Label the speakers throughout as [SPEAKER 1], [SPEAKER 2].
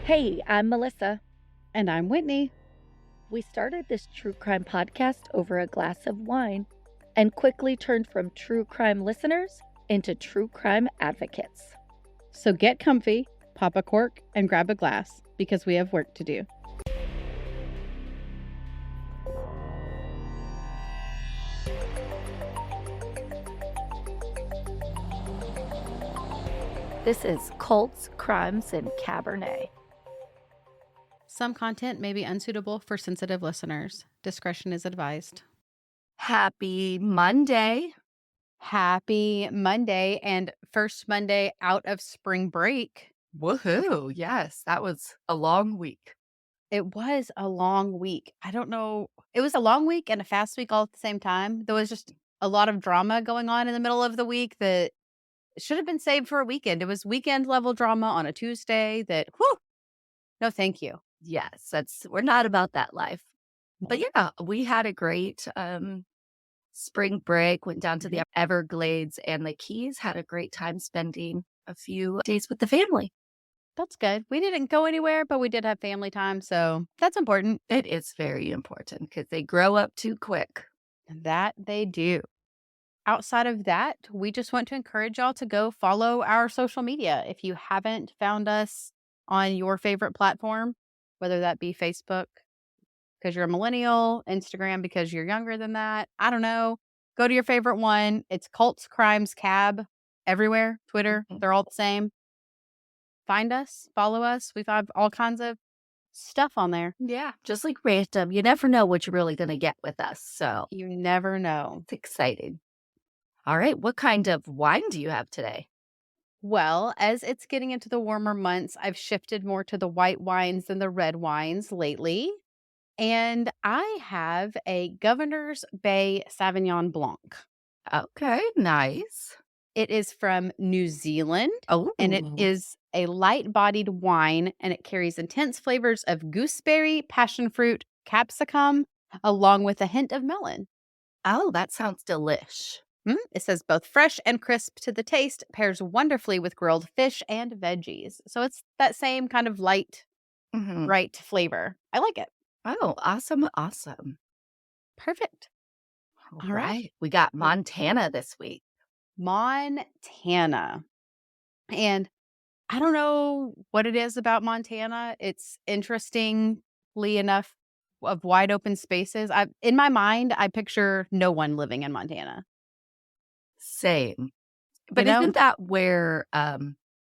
[SPEAKER 1] Hey, I'm Melissa.
[SPEAKER 2] And I'm Whitney.
[SPEAKER 1] We started this true crime podcast over a glass of wine and quickly turned from true crime listeners into true crime advocates.
[SPEAKER 2] So get comfy, pop a cork, and grab a glass because we have work to do.
[SPEAKER 1] This is Cults, Crimes, and Cabernet.
[SPEAKER 2] Some content may be unsuitable for sensitive listeners. Discretion is advised.
[SPEAKER 3] Happy Monday.
[SPEAKER 2] Happy Monday and first Monday out of spring break.
[SPEAKER 3] Woohoo. Yes, that was a long week.
[SPEAKER 2] It was a long week. I don't know. It was a long week and a fast week all at the same time. There was just a lot of drama going on in the middle of the week that should have been saved for a weekend. It was weekend level drama on a Tuesday that, whew, no thank you.
[SPEAKER 3] Yes, we're not about that life. But yeah, we had a great spring break, went down to the Everglades and the Keys, had a great time spending a few days with the family.
[SPEAKER 2] That's good. We didn't go anywhere, but we did have family time, so that's important.
[SPEAKER 3] It is very important because they grow up too quick.
[SPEAKER 2] That they do. Outside of that, we just want to encourage y'all to go follow our social media. If you haven't found us on your favorite platform, whether that be Facebook because you're a millennial, Instagram because you're younger than that, I don't know. Go to your favorite one. It's Cults, Crimes, Cab everywhere. Twitter, they're all the same. Find us, follow us. We've got all kinds of stuff on there.
[SPEAKER 3] Yeah, just like random. You never know what you're really going to get with us. So
[SPEAKER 2] You never know.
[SPEAKER 3] it's exciting. All right. What kind of wine do you have today?
[SPEAKER 2] Well, as it's getting into the warmer months, I've shifted more to the white wines than the red wines lately. And I have a Governor's Bay Sauvignon Blanc.
[SPEAKER 3] Okay, nice.
[SPEAKER 2] It is from New Zealand.
[SPEAKER 3] Oh,
[SPEAKER 2] And it is a light-bodied wine, and it carries intense flavors of gooseberry, passion fruit, capsicum, along with a hint of melon.
[SPEAKER 3] Oh, that sounds delish.
[SPEAKER 2] It says both fresh and crisp to the taste, pairs wonderfully with grilled fish and veggies. So it's that same kind of light, bright flavor. I like it.
[SPEAKER 3] Oh, awesome. Awesome.
[SPEAKER 2] Perfect.
[SPEAKER 3] All right. We got Montana this week.
[SPEAKER 2] Montana. And I don't know what it is about Montana. It's interestingly enough of wide open spaces. In my mind, I picture no one living in Montana.
[SPEAKER 3] Same. But isn't that where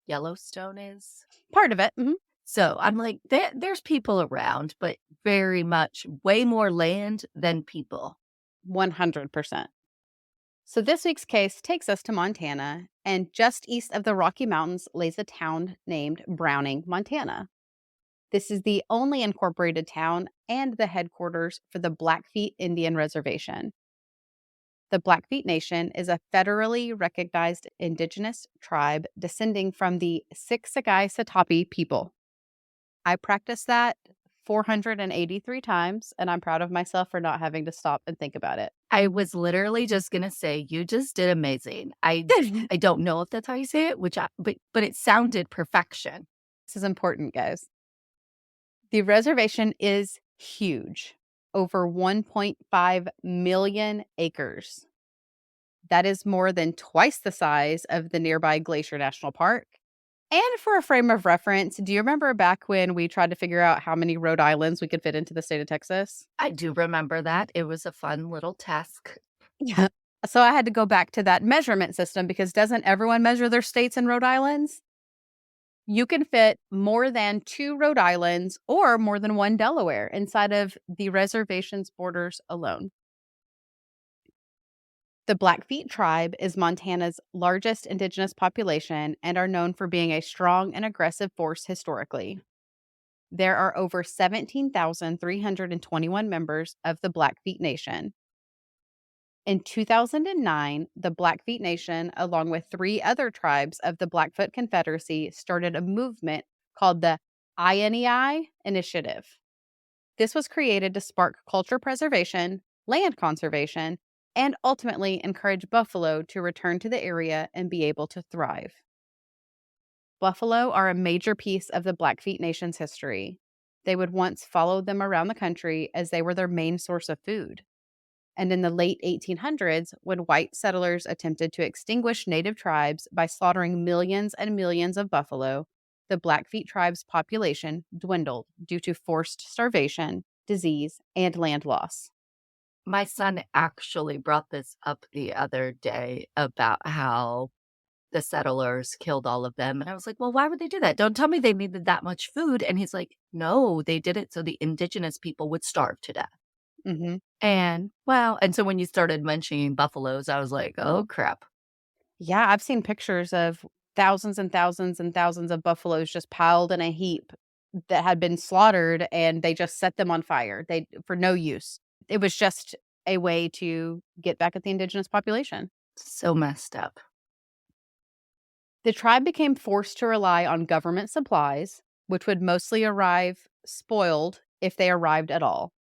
[SPEAKER 3] Yellowstone is?
[SPEAKER 2] Part of it. Mm-hmm.
[SPEAKER 3] So I'm like, there's people around, but very much way more land than people.
[SPEAKER 2] 100%. So this week's case takes us to Montana, and just east of the Rocky Mountains lays a town named Browning, Montana. This is the only incorporated town and the headquarters for the Blackfeet Indian Reservation. The Blackfeet Nation is a federally recognized indigenous tribe descending from the Siksika-Satapi people. I practiced that 483 times, and I'm proud of myself for not having to stop and think about it.
[SPEAKER 3] I was literally just going to say, you just did amazing. I don't know if that's how you say it, but it sounded perfection.
[SPEAKER 2] This is important, guys. The reservation is huge, over 1.5 million acres. That is more than twice the size of the nearby Glacier National Park. And for a frame of reference, do you remember back when we tried to figure out how many Rhode Islands we could fit into the state of Texas?
[SPEAKER 3] I do remember that. It was a fun little task.
[SPEAKER 2] Yeah. So I had to go back to that measurement system because doesn't everyone measure their states and Rhode Islands? You can fit more than 2 Rhode Islands or more than 1 Delaware inside of the reservation's borders alone. The Blackfeet tribe is Montana's largest indigenous population and are known for being a strong and aggressive force historically. There are over 17,321 members of the Blackfeet Nation. In 2009, the Blackfeet Nation, along with 3 other tribes of the Blackfoot Confederacy, started a movement called the INEI Initiative. This was created to spark culture preservation, land conservation, and ultimately encourage buffalo to return to the area and be able to thrive. Buffalo are a major piece of the Blackfeet Nation's history. They would once follow them around the country as they were their main source of food. And in the late 1800s, when white settlers attempted to extinguish native tribes by slaughtering millions and millions of buffalo, the Blackfeet tribe's population dwindled due to forced starvation, disease, and land loss.
[SPEAKER 3] My son actually brought this up the other day about how the settlers killed all of them. And I was like, well, why would they do that? Don't tell me they needed that much food. And he's like, no, they did it so the indigenous people would starve to death.
[SPEAKER 2] Mm-hmm.
[SPEAKER 3] And so when you started mentioning buffaloes, I was like, oh, crap.
[SPEAKER 2] Yeah, I've seen pictures of thousands and thousands and thousands of buffaloes just piled in a heap that had been slaughtered, and they just set them on fire. They for no use. It was just a way to get back at the indigenous population.
[SPEAKER 3] So messed up.
[SPEAKER 2] The tribe became forced to rely on government supplies, which would mostly arrive spoiled if they arrived at all.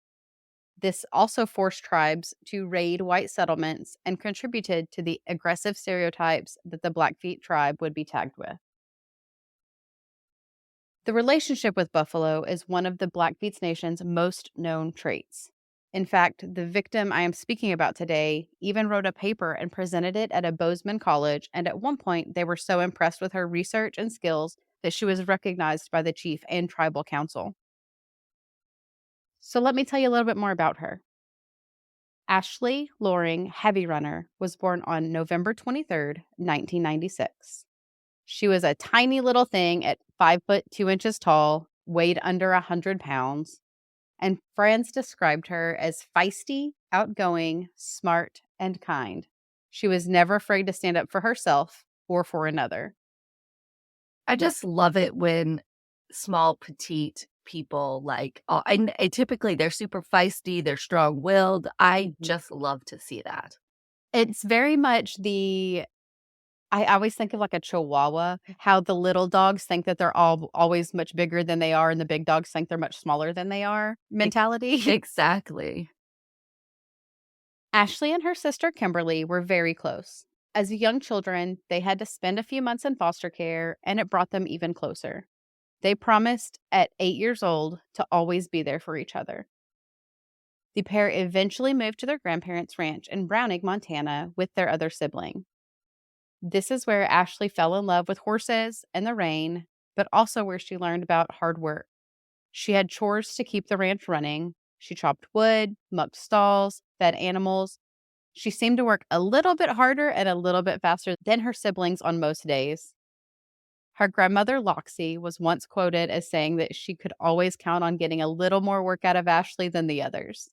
[SPEAKER 2] This also forced tribes to raid white settlements and contributed to the aggressive stereotypes that the Blackfeet tribe would be tagged with. The relationship with buffalo is one of the Blackfeet Nation's most known traits. In fact, the victim I am speaking about today even wrote a paper and presented it at a Bozeman college, and at one point they were so impressed with her research and skills that she was recognized by the chief and tribal council. So let me tell you a little bit more about her. Ashley Loring Heavy Runner was born on November 23rd, 1996. She was a tiny little thing at 5 foot 2 inches tall, weighed under 100 pounds, and friends described her as feisty, outgoing, smart, and kind. She was never afraid to stand up for herself or for another.
[SPEAKER 3] I just love it when small, petite people I typically they're super feisty, they're strong-willed. I just love to see that.
[SPEAKER 2] It's very much I always think of like a chihuahua, how the little dogs think that they're always much bigger than they are, and the big dogs think they're much smaller than they are mentality.
[SPEAKER 3] Exactly.
[SPEAKER 2] Ashley and her sister Kimberly were very close. As young children, they had to spend a few months in foster care, and it brought them even closer. They promised at 8 years old to always be there for each other. The pair eventually moved to their grandparents' ranch in Browning, Montana, with their other sibling. This is where Ashley fell in love with horses and the rain, but also where she learned about hard work. She had chores to keep the ranch running. She chopped wood, mucked stalls, fed animals. She seemed to work a little bit harder and a little bit faster than her siblings on most days. Her grandmother, Loxie, was once quoted as saying that she could always count on getting a little more work out of Ashley than the others.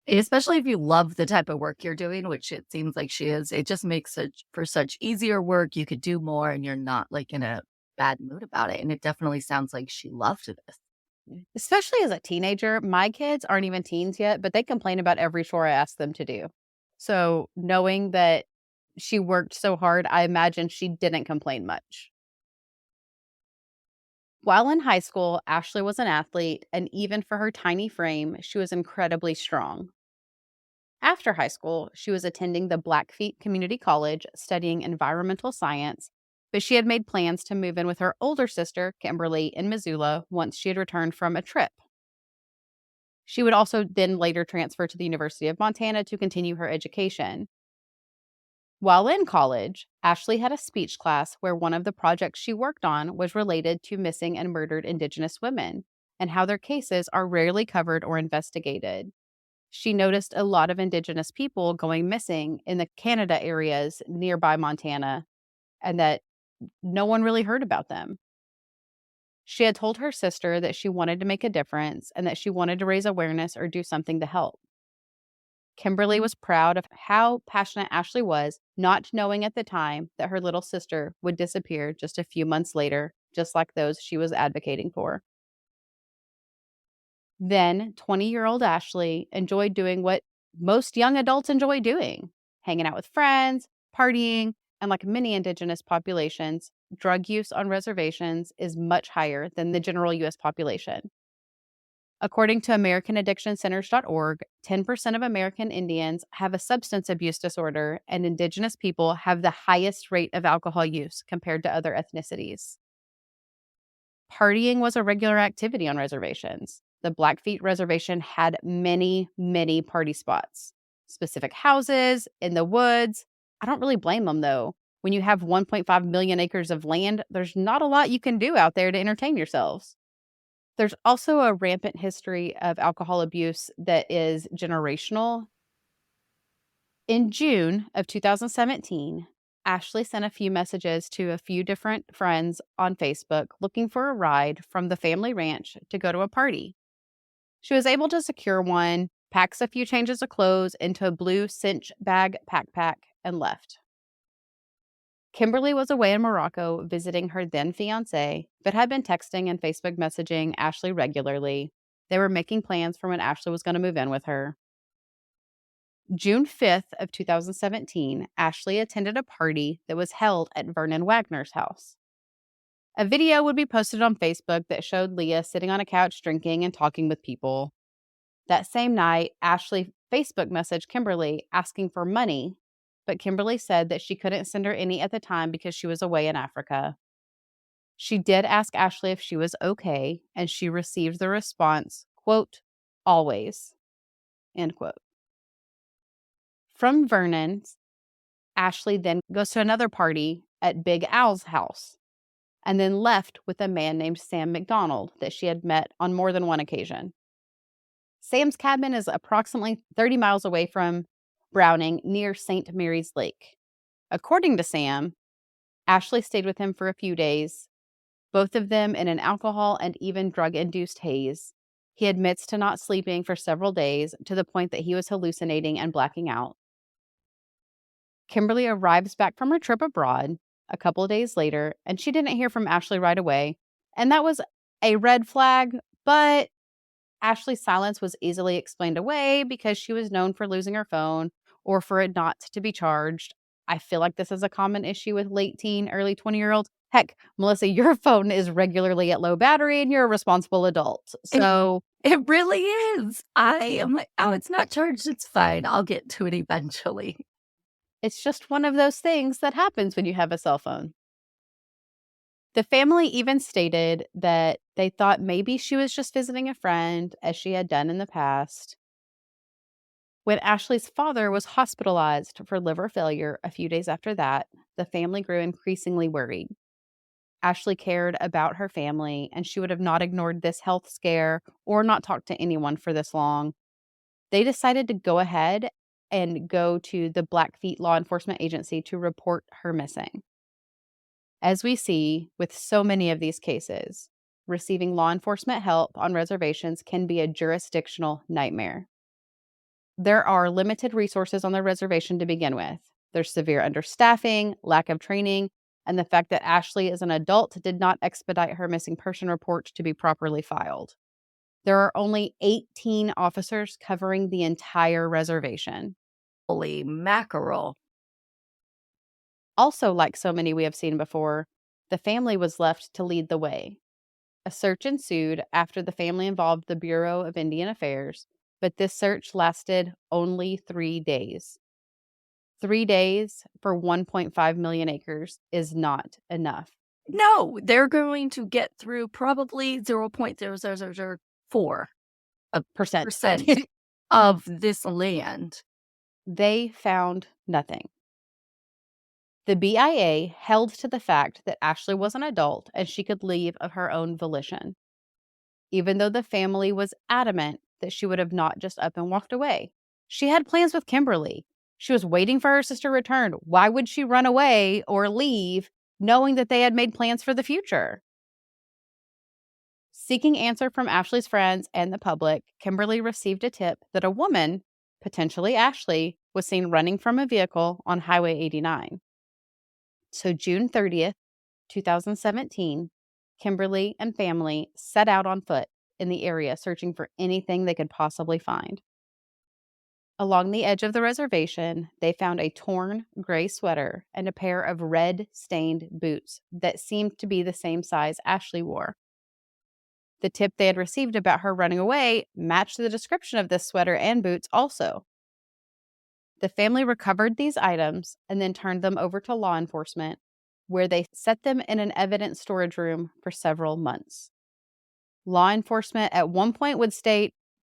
[SPEAKER 3] Especially if you love the type of work you're doing, which it seems like she is. It just makes it for such easier work. You could do more and you're not like in a bad mood about it. And it definitely sounds like she loved this.
[SPEAKER 2] Especially as a teenager, my kids aren't even teens yet, but they complain about every chore I ask them to do. So knowing that she worked so hard, I imagine she didn't complain much. While in high school, Ashley was an athlete, and even for her tiny frame, she was incredibly strong. After high school, she was attending the Blackfeet Community College studying environmental science, but she had made plans to move in with her older sister, Kimberly, in Missoula once she had returned from a trip. She would also then later transfer to the University of Montana to continue her education. While in college, Ashley had a speech class where one of the projects she worked on was related to missing and murdered Indigenous women and how their cases are rarely covered or investigated. She noticed a lot of Indigenous people going missing in the Canada areas nearby Montana, and that no one really heard about them. She had told her sister that she wanted to make a difference and that she wanted to raise awareness or do something to help. Kimberly was proud of how passionate Ashley was, not knowing at the time that her little sister would disappear just a few months later, just like those she was advocating for. Then, 20-year-old Ashley enjoyed doing what most young adults enjoy doing: hanging out with friends, partying, and like many Indigenous populations, drug use on reservations is much higher than the general U.S. population. According to AmericanAddictionCenters.org, 10% of American Indians have a substance abuse disorder, and Indigenous people have the highest rate of alcohol use compared to other ethnicities. Partying was a regular activity on reservations. The Blackfeet Reservation had many, many party spots, specific houses, in the woods. I don't really blame them, though. When you have 1.5 million acres of land, there's not a lot you can do out there to entertain yourselves. There's also a rampant history of alcohol abuse that is generational. In June of 2017, Ashley sent a few messages to a few different friends on Facebook looking for a ride from the family ranch to go to a party. She was able to secure one, packs a few changes of clothes into a blue cinch bag backpack, and left. Kimberly was away in Morocco visiting her then fiancé, but had been texting and Facebook messaging Ashley regularly. They were making plans for when Ashley was going to move in with her. June 5th of 2017, Ashley attended a party that was held at Vernon Wagner's house. A video would be posted on Facebook that showed Leah sitting on a couch drinking and talking with people. That same night, Ashley Facebook messaged Kimberly asking for money, but Kimberly said that she couldn't send her any at the time because she was away in Africa. She did ask Ashley if she was okay, and she received the response, quote, "always," end quote. From Vernon's, Ashley then goes to another party at Big Al's house, and then left with a man named Sam McDonald that she had met on more than one occasion. Sam's cabin is approximately 30 miles away from Browning near St. Mary's Lake. According to Sam, Ashley stayed with him for a few days, both of them in an alcohol and even drug-induced haze. He admits to not sleeping for several days to the point that he was hallucinating and blacking out. Kimberly arrives back from her trip abroad a couple of days later, and she didn't hear from Ashley right away. And that was a red flag, but Ashley's silence was easily explained away because she was known for losing her phone or for it not to be charged. I feel like this is a common issue with late teen, early 20-year-olds. Heck, Melissa, your phone is regularly at low battery and you're a responsible adult. So
[SPEAKER 3] It really is. I am like, oh, it's not charged. It's fine. I'll get to it eventually.
[SPEAKER 2] it's just one of those things that happens when you have a cell phone. The family even stated that they thought maybe she was just visiting a friend, as she had done in the past. When Ashley's father was hospitalized for liver failure a few days after that, the family grew increasingly worried. Ashley cared about her family, and she would have not ignored this health scare or not talked to anyone for this long. They decided to go ahead and go to the Blackfeet law enforcement agency to report her missing. As we see with so many of these cases, receiving law enforcement help on reservations can be a jurisdictional nightmare. There are limited resources on the reservation to begin with. There's severe understaffing, lack of training, and the fact that Ashley as an adult did not expedite her missing person report to be properly filed. There are only 18 officers covering the entire reservation.
[SPEAKER 3] Holy mackerel.
[SPEAKER 2] Also, like so many we have seen before, the family was left to lead the way. A search ensued after the family involved the Bureau of Indian Affairs, but this search lasted only 3 days. 3 days for 1.5 million acres is not enough.
[SPEAKER 3] No, they're going to get through probably 0.0004%
[SPEAKER 2] Percent.
[SPEAKER 3] of this land.
[SPEAKER 2] They found nothing. The BIA held to the fact that Ashley was an adult and she could leave of her own volition, even though the family was adamant that she would have not just up and walked away. She had plans with Kimberly. She was waiting for her sister to return. Why would she run away or leave knowing that they had made plans for the future? Seeking answer from Ashley's friends and the public, Kimberly received a tip that a woman, potentially Ashley, was seen running from a vehicle on Highway 89. So June 30th, 2017, Kimberly and family set out on foot in the area searching for anything they could possibly find. Along the edge of the reservation, they found a torn gray sweater and a pair of red-stained boots that seemed to be the same size Ashley wore. The tip they had received about her running away matched the description of this sweater and boots also. The family recovered these items and then turned them over to law enforcement, where they set them in an evidence storage room for several months. Law enforcement at one point would state,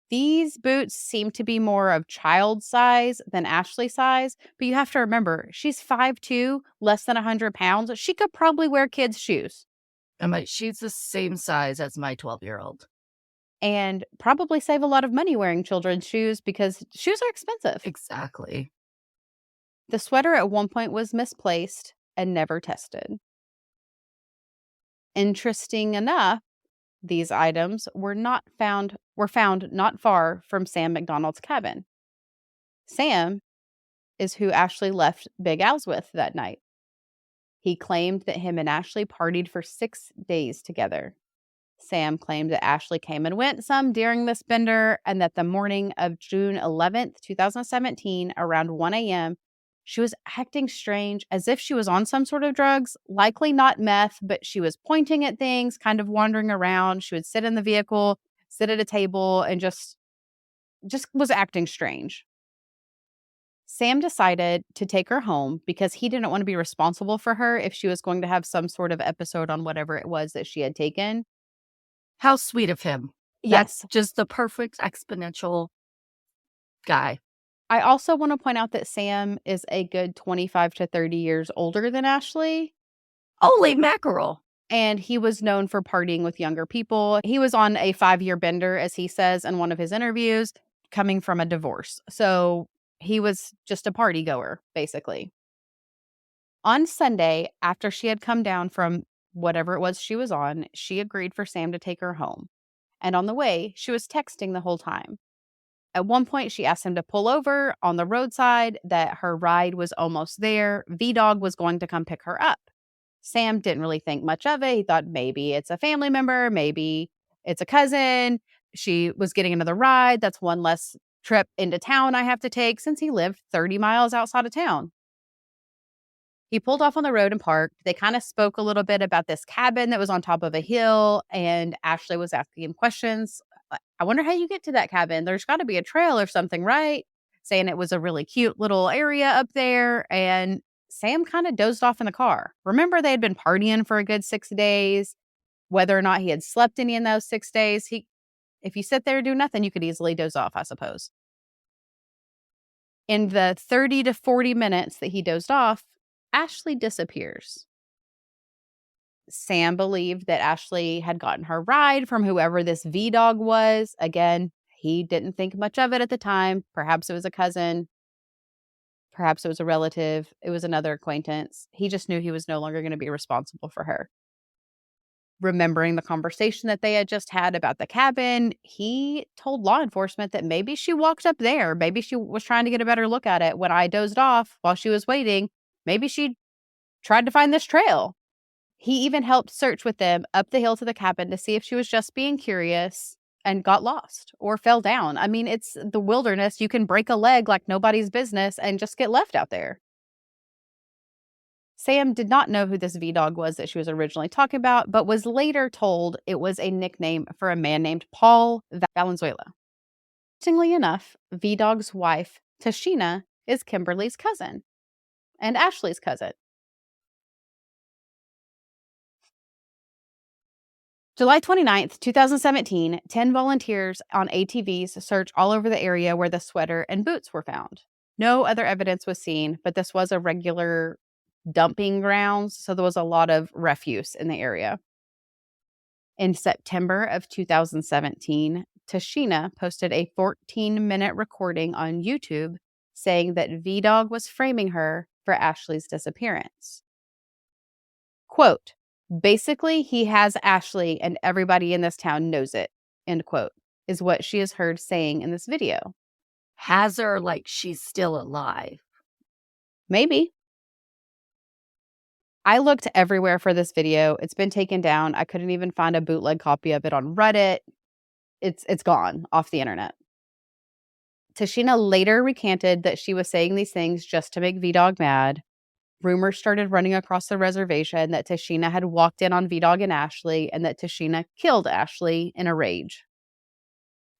[SPEAKER 2] these boots seem to be more of child size than Ashley size, but you have to remember, she's 5'2", less than 100 pounds. She could probably wear kids' shoes.
[SPEAKER 3] She's the same size as my 12-year-old.
[SPEAKER 2] And probably save a lot of money wearing children's shoes because shoes are expensive.
[SPEAKER 3] Exactly.
[SPEAKER 2] The sweater at one point was misplaced and never tested. Interesting enough, these items were found not far from Sam McDonald's cabin. Sam is who Ashley left Big Al's with that night. He claimed that him and Ashley partied for 6 days together. Sam claimed that Ashley came and went some during this bender, and that the morning of June 11th, 2017, around 1 a.m., she was acting strange, as if she was on some sort of drugs, likely not meth, but she was pointing at things, kind of wandering around. She would sit in the vehicle, sit at a table, and just was acting strange. Sam decided to take her home because he didn't want to be responsible for her if she was going to have some sort of episode on whatever it was that she had taken.
[SPEAKER 3] How sweet of him.
[SPEAKER 2] Yes.
[SPEAKER 3] That's just the perfect exponential guy.
[SPEAKER 2] I also want to point out that Sam is a good 25 to 30 years older than Ashley.
[SPEAKER 3] Holy mackerel.
[SPEAKER 2] And he was known for partying with younger people. He was on a 5-year bender, as he says in one of his interviews, coming from a divorce. So he was just a party goer, basically. On Sunday, after she had come down from whatever it was she was on, she agreed for Sam to take her home. And on the way, she was texting the whole time. At one point, she asked him to pull over on the roadside, that her ride was almost there. V-Dog was going to come pick her up. Sam didn't really think much of it. He thought maybe it's a family member, maybe it's a cousin. She was getting another ride. That's one less trip into town I have to take, since he lived 30 miles outside of town. He pulled off on the road and parked. They kind of spoke a little bit about this cabin that was on top of a hill, and Ashley was asking him questions. I wonder how you get to that cabin. There's got to be a trail or something, right? Saying it was a really cute little area up there. And Sam kind of dozed off in the car. Remember, they had been partying for a good 6 days. Whether or not he had slept any in those 6 days, if you sit there and do nothing, you could easily doze off, I suppose. In the 30 to 40 minutes that he dozed off, Ashley disappears. Sam believed that Ashley had gotten her ride from whoever this V-Dog was. Again, he didn't think much of it at the time. Perhaps it was a cousin. Perhaps it was a relative. It was another acquaintance. He just knew he was no longer going to be responsible for her. Remembering the conversation that they had just had about the cabin, he told law enforcement that maybe she walked up there. Maybe she was trying to get a better look at it when I dozed off while she was waiting. Maybe she tried to find this trail. He even helped search with them up the hill to the cabin to see if she was just being curious and got lost or fell down. I mean, it's the wilderness. You can break a leg like nobody's business and just get left out there. Sam did not know who this V-Dog was that she was originally talking about, but was later told it was a nickname for a man named Paul Valenzuela. Interestingly enough, V-Dog's wife, Tashina, is Kimberly's cousin and Ashley's cousin. July 29th, 2017, 10 volunteers on ATVs searched all over the area where the sweater and boots were found. No other evidence was seen, but this was a regular dumping grounds, so there was a lot of refuse in the area. In September of 2017, Tashina posted a 14-minute recording on YouTube saying that V-Dog was framing her for Ashley's disappearance. Quote, "Basically, he has Ashley and everybody in this town knows it," end quote, is what she is heard saying in this video.
[SPEAKER 3] Has her like she's still alive.
[SPEAKER 2] Maybe. I looked everywhere for this video. It's been taken down. I couldn't even find a bootleg copy of it on Reddit. It's gone off the internet. Tashina later recanted that she was saying these things just to make V-Dog mad. rumors started running across the reservation that Tashina had walked in on V-Dog and Ashley and that Tashina killed Ashley in a rage.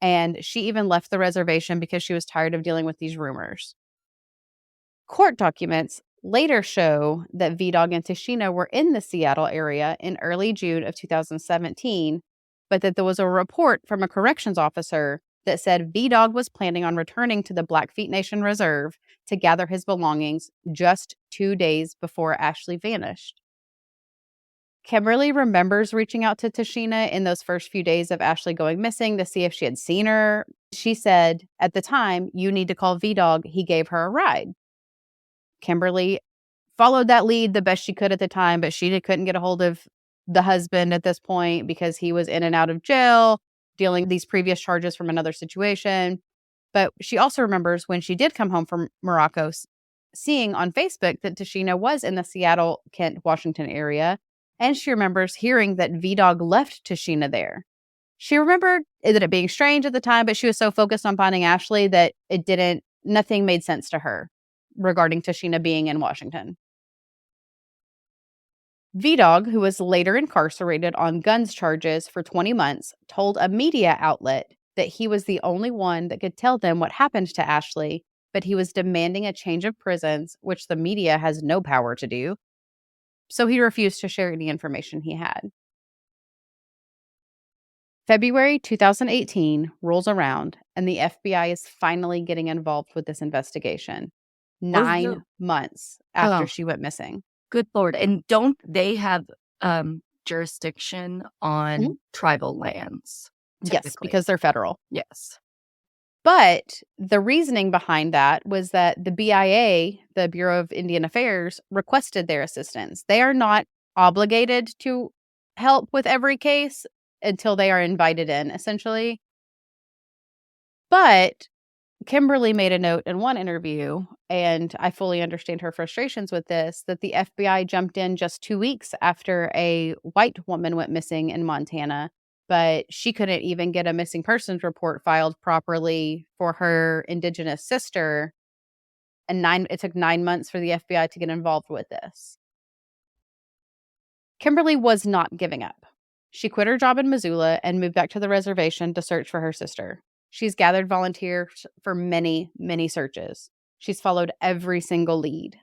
[SPEAKER 2] And she even left the reservation because she was tired of dealing with these rumors. Court documents later show that V-Dog and Tashina were in the Seattle area in early June of 2017, but that there was a report from a corrections officer that said V-Dog was planning on returning to the Blackfeet Nation Reserve to gather his belongings just 2 days before Ashley vanished. Kimberly remembers reaching out to Tashina in those first few days of Ashley going missing to see if she had seen her. She said, at the time, "You need to call V-Dog. He gave her a ride." Kimberly followed that lead the best she could at the time, but she couldn't get a hold of the husband at this point because he was in and out of jail, dealing these previous charges from another situation. But she also remembers when she did come home from Morocco, seeing on Facebook that Tashina was in the Seattle, Kent, Washington area. And she remembers hearing that V-Dog left Tashina there. She remembered it being strange at the time, but she was so focused on finding Ashley that nothing made sense to her regarding Tashina being in Washington. V-Dog, who was later incarcerated on guns charges for 20 months, told a media outlet that he was the only one that could tell them what happened to Ashley, but he was demanding a change of prisons, which the media has no power to do. So he refused to share any information he had. February 2018 rolls around, and the FBI is finally getting involved with this investigation. 9 months after she went missing.
[SPEAKER 3] Good Lord. And don't they have jurisdiction on tribal lands?
[SPEAKER 2] Yes, because they're federal.
[SPEAKER 3] Yes.
[SPEAKER 2] But the reasoning behind that was that the BIA, the Bureau of Indian Affairs, requested their assistance. They are not obligated to help with every case until they are invited in, essentially. But Kimberly made a note in one interview, and I fully understand her frustrations with this, that the FBI jumped in just 2 weeks after a white woman went missing in Montana, but she couldn't even get a missing persons report filed properly for her Indigenous sister. And it took 9 months for the FBI to get involved with this. Kimberly was not giving up. She quit her job in Missoula and moved back to the reservation to search for her sister. She's gathered volunteers for many, many searches. She's followed every single lead.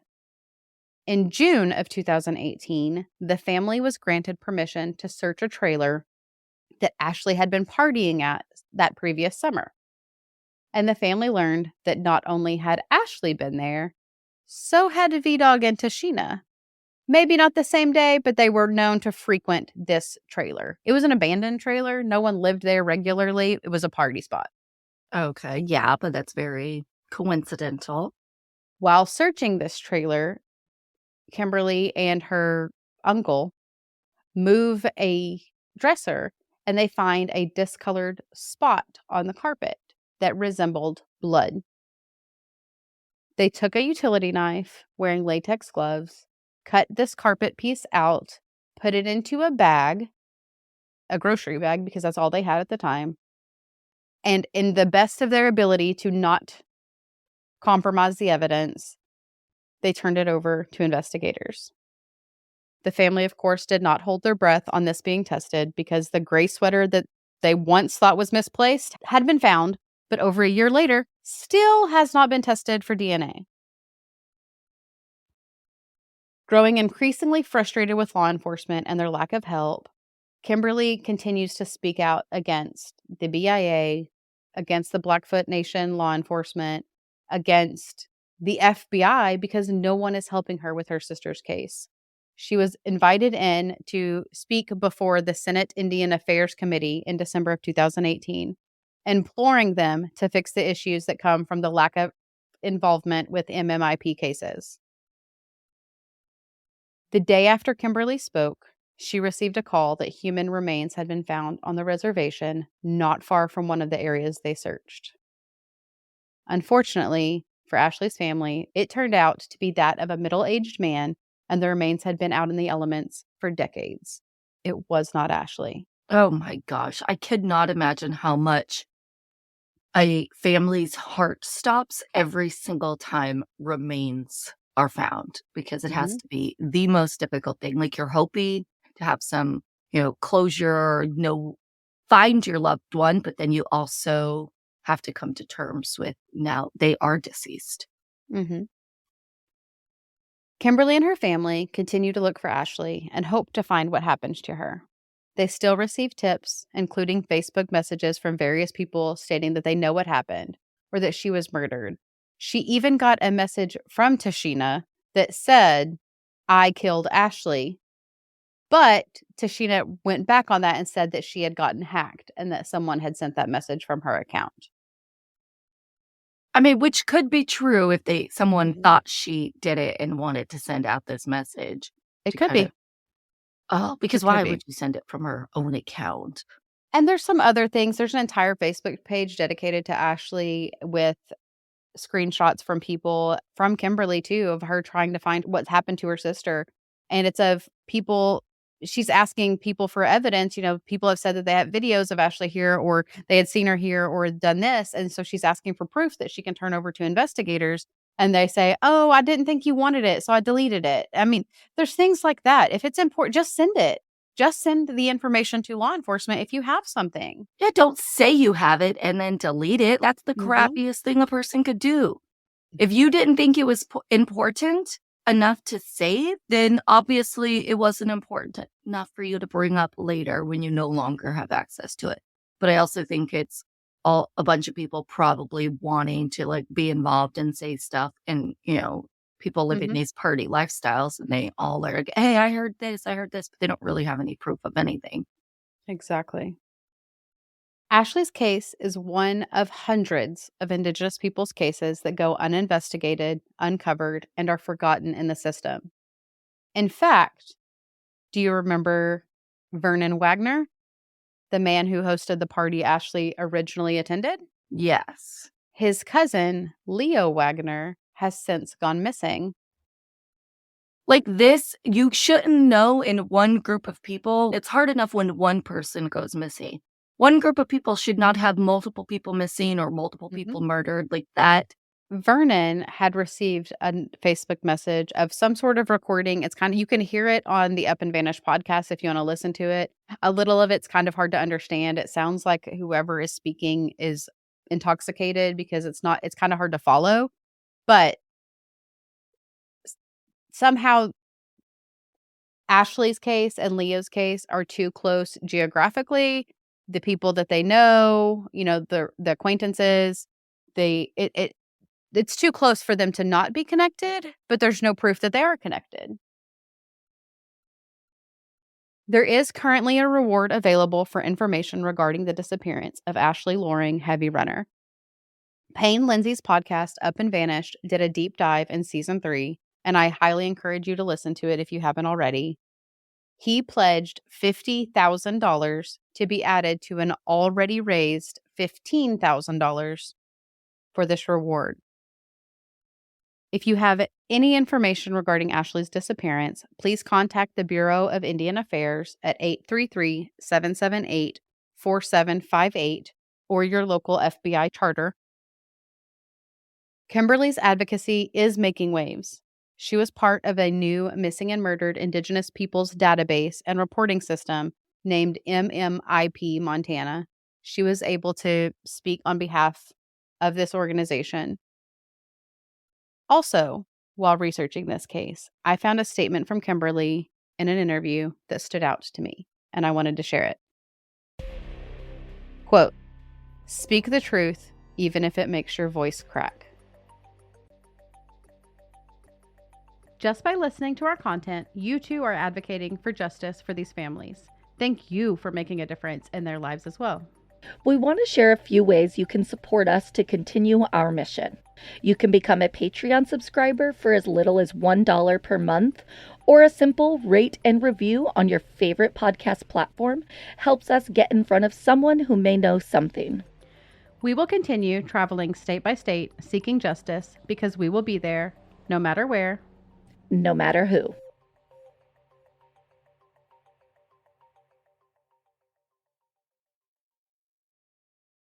[SPEAKER 2] In June of 2018, the family was granted permission to search a trailer that Ashley had been partying at that previous summer. And the family learned that not only had Ashley been there, so had V-Dog and Tashina. Maybe not the same day, but they were known to frequent this trailer. It was an abandoned trailer. No one lived there regularly. It was a party spot.
[SPEAKER 3] Okay, yeah, but that's very coincidental.
[SPEAKER 2] While searching this trailer, Kimberly and her uncle move a dresser and they find a discolored spot on the carpet that resembled blood. They took a utility knife, wearing latex gloves, cut this carpet piece out, put it into a bag, a grocery bag, because that's all they had at the time. And in the best of their ability to not compromise the evidence, they turned it over to investigators. The family, of course, did not hold their breath on this being tested because the gray sweater that they once thought was misplaced had been found, but over a year later, still has not been tested for DNA. Growing increasingly frustrated with law enforcement and their lack of help, Kimberly continues to speak out against the BIA, against the Blackfoot Nation law enforcement, against the FBI, because no one is helping her with her sister's case. She was invited in to speak before the Senate Indian Affairs Committee in December of 2018, imploring them to fix the issues that come from the lack of involvement with MMIP cases. The day after Kimberly spoke, she received a call that human remains had been found on the reservation not far from one of the areas they searched. Unfortunately, for Ashley's family, it turned out to be that of a middle-aged man, and the remains had been out in the elements for decades. It was not Ashley.
[SPEAKER 3] Oh my gosh. I could not imagine how much a family's heart stops every single time remains are found, because it has
[SPEAKER 2] Mhm.
[SPEAKER 3] to be the most difficult thing. Like, you're hoping to have some, closure, or find your loved one, but then you also have to come to terms with now they are deceased.
[SPEAKER 2] Mhm. Kimberly and her family continue to look for Ashley and hope to find what happened to her. They still receive tips, including Facebook messages from various people stating that they know what happened or that she was murdered. She even got a message from Tashina that said, "I killed Ashley." But Tashina went back on that and said that she had gotten hacked and that someone had sent that message from her account.
[SPEAKER 3] I mean, which could be true if someone
[SPEAKER 2] Mhm.
[SPEAKER 3] thought she did it and wanted to send out this message
[SPEAKER 2] It
[SPEAKER 3] to
[SPEAKER 2] could
[SPEAKER 3] kind of,
[SPEAKER 2] be.
[SPEAKER 3] because
[SPEAKER 2] It could
[SPEAKER 3] why
[SPEAKER 2] be.
[SPEAKER 3] would you send it from her own account?
[SPEAKER 2] And there's some other things. There's an entire Facebook page dedicated to Ashley with screenshots from people, from Kimberly too, of her trying to find what's happened to her sister. And it's of people, she's asking people for evidence. People have said that they have videos of Ashley here, or they had seen her here, or done this. And so she's asking for proof that she can turn over to investigators. And they say, "Oh, I didn't think you wanted it, so I deleted it." I mean, there's things like that. If it's important, just send it. Just send the information to law enforcement if you have something.
[SPEAKER 3] Yeah, don't say you have it and then delete it. That's the
[SPEAKER 2] Mhm.
[SPEAKER 3] crappiest thing a person could do. If you didn't think it was important enough to save, then obviously it wasn't important enough for you to bring up later when you no longer have access to it. But I also think it's all a bunch of people probably wanting to like be involved and say stuff, and people live in
[SPEAKER 2] Mhm.
[SPEAKER 3] these party lifestyles, and they all are like, "Hey, I heard this, but they don't really have any proof of anything.
[SPEAKER 2] Exactly. Ashley's case is one of hundreds of Indigenous people's cases that go uninvestigated, uncovered, and are forgotten in the system. In fact, do you remember Vernon Wagner, the man who hosted the party Ashley originally attended?
[SPEAKER 3] Yes.
[SPEAKER 2] His cousin, Leo Wagner, has since gone missing.
[SPEAKER 3] Like this, you shouldn't know in one group of people. It's hard enough when one person goes missing. One group of people should not have multiple people missing or multiple
[SPEAKER 2] Mhm.
[SPEAKER 3] people murdered like that.
[SPEAKER 2] Vernon had received a Facebook message of some sort of recording. It's kind of, you can hear it on the Up and Vanish podcast if you want to listen to it. A little of it's kind of hard to understand. It sounds like whoever is speaking is intoxicated because it's kind of hard to follow. But somehow Ashley's case and Leo's case are too close geographically. The people that they know, the acquaintances, it's too close for them to not be connected, but there's no proof that they are connected. There is currently a reward available for information regarding the disappearance of Ashley Loring Heavy Runner. Payne Lindsey's podcast, Up and Vanished, did a deep dive in season 3, and I highly encourage you to listen to it if you haven't already. He pledged $50,000 to be added to an already raised $15,000 for this reward. If you have any information regarding Ashley's disappearance, please contact the Bureau of Indian Affairs at 833-778-4758 or your local FBI charter. Kimberly's advocacy is making waves. She was part of a new missing and murdered Indigenous peoples database and reporting system named MMIP Montana. She was able to speak on behalf of this organization. Also, while researching this case, I found a statement from Kimberly in an interview that stood out to me, and I wanted to share it. Quote, "Speak the truth, even if it makes your voice crack." Just by listening to our content, you too are advocating for justice for these families. Thank you for making a difference in their lives as well.
[SPEAKER 1] We want to share a few ways you can support us to continue our mission. You can become a Patreon subscriber for as little as $1 per month, or a simple rate and review on your favorite podcast platform helps us get in front of someone who may know something.
[SPEAKER 2] We will continue traveling state by state, seeking justice, because we will be there, no matter where,
[SPEAKER 1] No matter who.